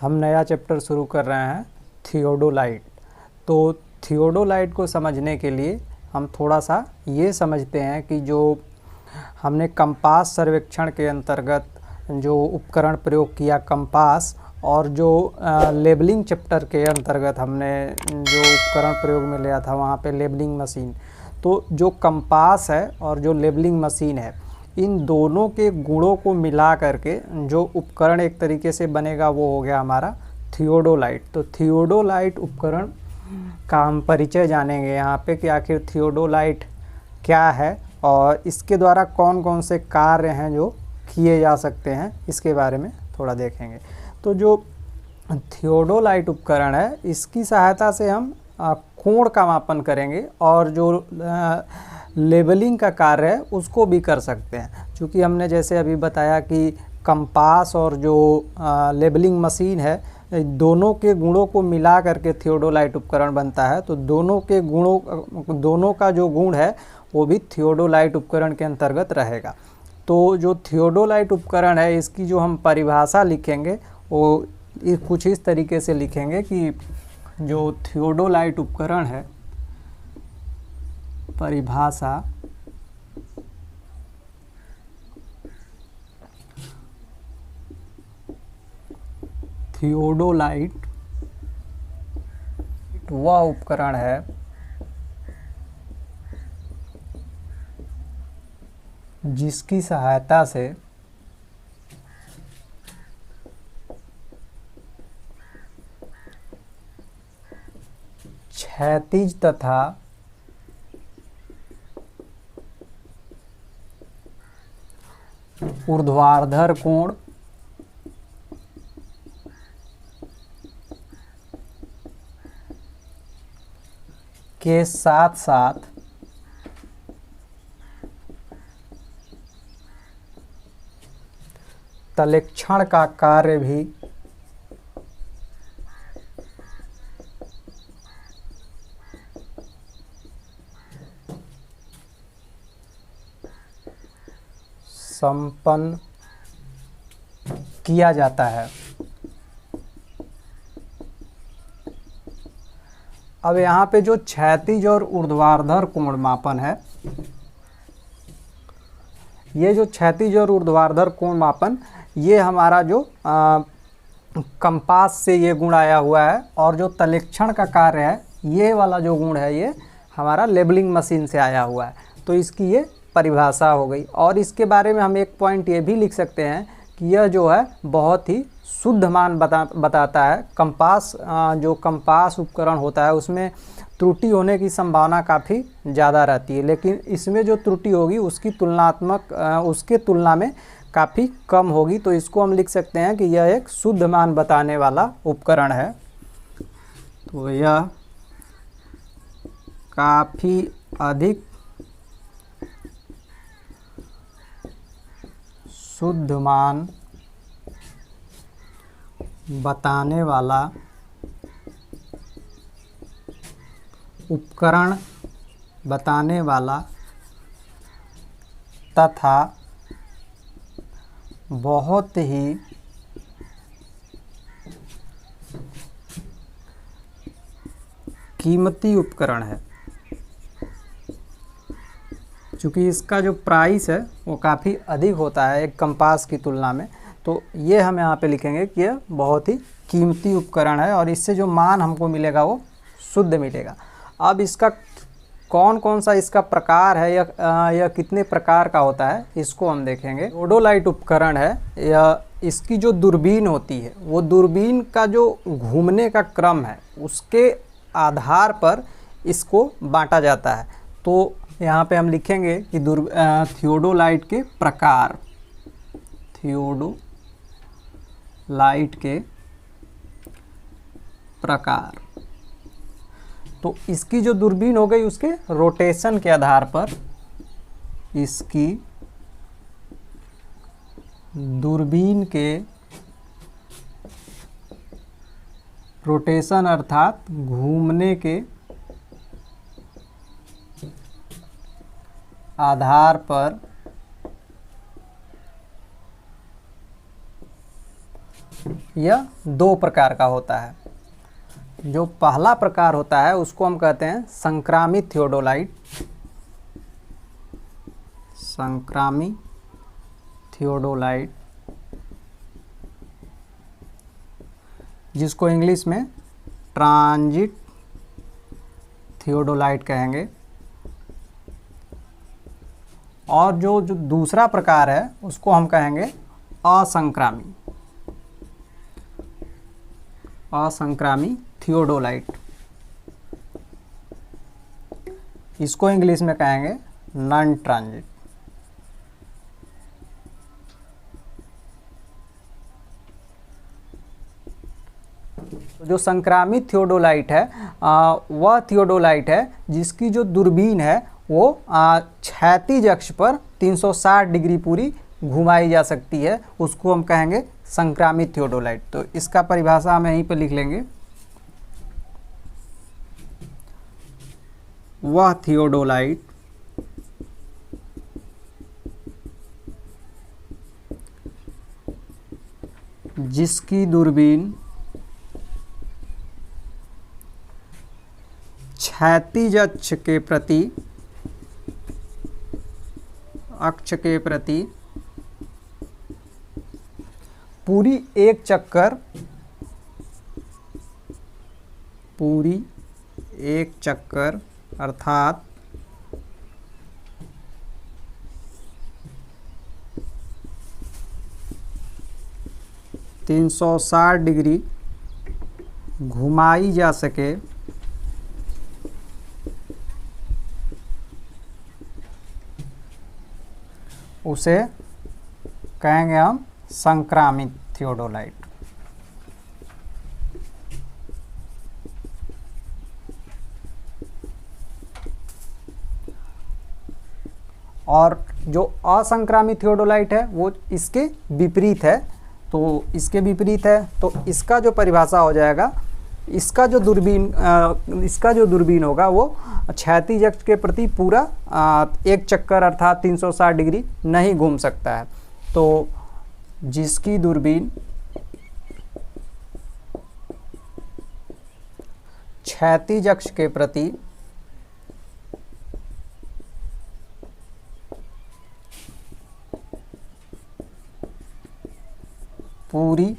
हम नया चैप्टर शुरू कर रहे हैं थियोडोलाइट। तो थियोडोलाइट को समझने के लिए हम थोड़ा सा ये समझते हैं कि जो हमने कंपास सर्वेक्षण के अंतर्गत जो उपकरण प्रयोग किया कंपास, और जो लेबलिंग चैप्टर के अंतर्गत हमने जो उपकरण प्रयोग में लिया था वहाँ पे लेबलिंग मशीन। तो जो कंपास है और जो लेबलिंग मशीन है, इन दोनों के गुणों को मिला करके जो उपकरण एक तरीके से बनेगा वो हो गया हमारा थियोडोलाइट। तो थियोडोलाइट उपकरण का हम परिचय जानेंगे यहाँ पे कि आखिर थियोडोलाइट क्या है और इसके द्वारा कौन कौन से कार्य हैं जो किए जा सकते हैं, इसके बारे में थोड़ा देखेंगे। तो जो थियोडोलाइट उपकरण है, इसकी सहायता से हम कोण का मापन करेंगे और जो लेबलिंग का कार्य है उसको भी कर सकते हैं। क्योंकि हमने जैसे अभी बताया कि कंपास और जो लेबलिंग मशीन है, दोनों के गुणों को मिला करके थियोडोलाइट उपकरण बनता है। तो दोनों का जो गुण है वो भी थियोडोलाइट उपकरण के अंतर्गत रहेगा। तो जो थियोडोलाइट उपकरण है, इसकी जो हम परिभाषा लिखेंगे वो कुछ इस तरीके से लिखेंगे कि जो थियोडोलाइट उपकरण है, परिभाषा थियोडोलाइट वह उपकरण है जिसकी सहायता से क्षैतिज तथा ऊर्ध्वाधर कोण के साथ साथ तलक्षण का कार्य भी संपन्न किया जाता है। अब यहाँ पे जो क्षैतिज और ऊर्ध्वाधर कोण मापन है, ये जो क्षैतिज और ऊर्ध्वाधर कोण मापन, ये हमारा जो कंपास से ये गुण आया हुआ है, और जो तलक्षण का कार्य है, ये वाला जो गुण है, ये हमारा लेबलिंग मशीन से आया हुआ है। तो इसकी ये परिभाषा हो गई। और इसके बारे में हम एक पॉइंट ये भी लिख सकते हैं कि यह जो है बहुत ही शुद्ध मान बताता है। जो कंपास उपकरण होता है उसमें त्रुटि होने की संभावना काफ़ी ज़्यादा रहती है, लेकिन इसमें जो त्रुटि होगी उसके तुलना में काफ़ी कम होगी। तो इसको हम लिख सकते हैं कि यह एक शुद्ध मान बताने वाला उपकरण है। तो यह काफ़ी अधिक शुद्ध मान बताने वाला उपकरण बताने वाला तथा बहुत ही कीमती उपकरण है। चूँकि इसका जो प्राइस है वो काफ़ी अधिक होता है एक कंपास की तुलना में, तो ये हम यहाँ पे लिखेंगे कि यह बहुत ही कीमती उपकरण है और इससे जो मान हमको मिलेगा वो शुद्ध मिलेगा। अब इसका कौन कौन सा इसका प्रकार है, यह कितने प्रकार का होता है, इसको हम देखेंगे। थियोडोलाइट उपकरण है, यह इसकी जो दूरबीन होती है, वो दूरबीन का जो घूमने का क्रम है उसके आधार पर इसको बांटा जाता है। तो यहाँ पे हम लिखेंगे कि थियोडोलाइट के प्रकार, थियोडोलाइट के प्रकार। तो इसकी जो दूरबीन हो गई उसके रोटेशन के आधार पर, इसकी दूरबीन के रोटेशन अर्थात घूमने के आधार पर यह दो प्रकार का होता है। जो पहला प्रकार होता है उसको हम कहते हैं संक्रामित थियोडोलाइट, संक्रामित थियोडोलाइट, जिसको इंग्लिश में ट्रांजिट थियोडोलाइट कहेंगे। और जो दूसरा प्रकार है उसको हम कहेंगे असंक्रामी, असंक्रामी थियोडोलाइट। इसको इंग्लिश में कहेंगे नॉन ट्रांजिट। जो संक्रामित थियोडोलाइट है वह थियोडोलाइट है जिसकी जो दूरबीन है वो क्षैतिज अक्ष पर 360 डिग्री पूरी घुमाई जा सकती है, उसको हम कहेंगे संक्रामित थियोडोलाइट। तो इसका परिभाषा हम यहीं पर लिख लेंगे। वह थियोडोलाइट जिसकी दूरबीन क्षैतिज अक्ष के प्रति पूरी एक चक्कर अर्थात 360 डिग्री घुमाई जा सके, उसे कहेंगे हम संक्रामित थियोडोलाइट। और जो असंक्रामित थियोडोलाइट है वो इसके विपरीत है। तो इसके विपरीत है तो इसका जो परिभाषा हो जाएगा, इसका जो दूरबीन होगा वो क्षैतिज अक्ष के प्रति पूरा एक चक्कर अर्थात 360 डिग्री नहीं घूम सकता है। तो जिसकी दूरबीन क्षैतिज अक्ष के प्रति पूरी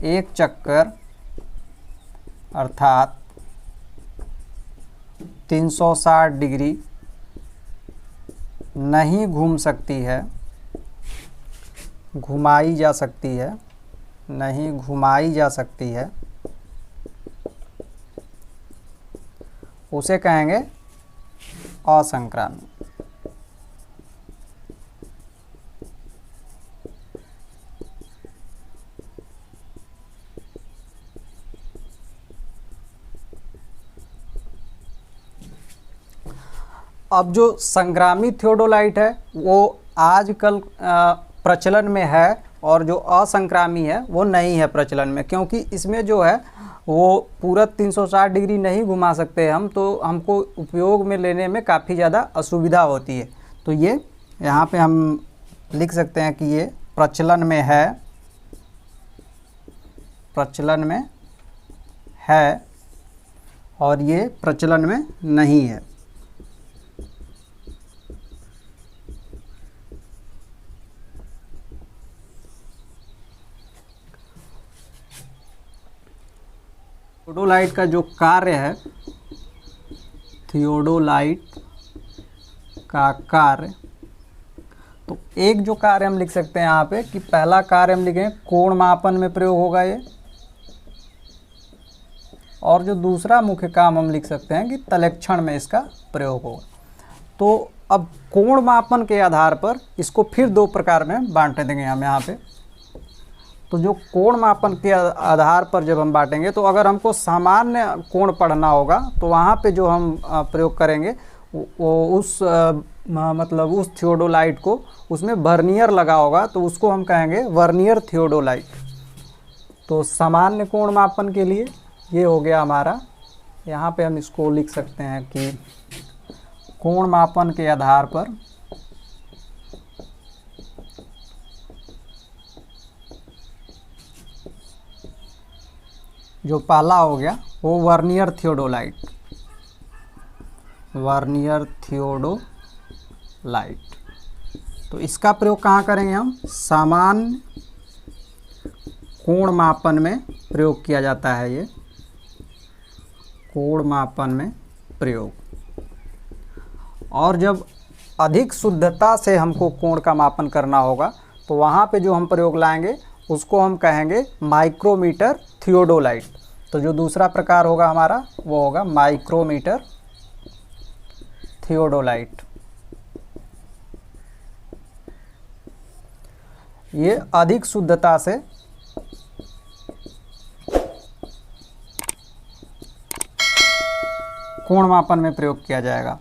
एक चक्कर अर्थात 360 डिग्री नहीं घूम सकती है, घुमाई जा सकती है, नहीं घुमाई जा सकती है, उसे कहेंगे असंक्रामी। अब जो संक्रामित थियोडोलाइट है वो आजकल प्रचलन में है और जो असंक्रामी है वो नहीं है प्रचलन में, क्योंकि इसमें जो है वो पूरा 360 डिग्री नहीं घुमा सकते हम, तो हमको उपयोग में लेने में काफ़ी ज़्यादा असुविधा होती है। तो ये यहाँ पे हम लिख सकते हैं कि ये प्रचलन में है, प्रचलन में है और ये प्रचलन में नहीं है। थियोडोलाइट का जो कार्य है, थियोडोलाइट का कार्य, तो एक जो कार्य हम लिख सकते हैं यहाँ पे कि पहला कार्य हम लिखें कोण मापन में प्रयोग होगा ये, और जो दूसरा मुख्य काम हम लिख सकते हैं कि तलक्षण में इसका प्रयोग होगा। तो अब कोण मापन के आधार पर इसको फिर दो प्रकार में बांट देंगे हम यहाँ पे। तो जो कोण मापन के आधार पर जब हम बांटेंगे तो अगर हमको सामान्य कोण पढ़ना होगा तो वहाँ पे जो हम प्रयोग करेंगे वो उस मतलब उस थियोडोलाइट को उसमें वर्नियर लगा होगा, तो उसको हम कहेंगे वर्नियर थियोडोलाइट। तो सामान्य कोण मापन के लिए ये हो गया हमारा, यहाँ पे हम इसको लिख सकते हैं कि कोण मापन के आधार पर जो पहला हो गया वो वर्नियर थियोडोलाइट, वर्नियर थियोडोलाइट। तो इसका प्रयोग कहाँ करेंगे हम? सामान्य कोण मापन में प्रयोग किया जाता है। ये कोण मापन में प्रयोग। और जब अधिक शुद्धता से हमको कोण का मापन करना होगा तो वहाँ पे जो हम प्रयोग लाएंगे उसको हम कहेंगे माइक्रोमीटर थियोडोलाइट। तो जो दूसरा प्रकार होगा हमारा वो होगा माइक्रोमीटर थियोडोलाइट। ये अधिक शुद्धता से कोण मापन में प्रयोग किया जाएगा।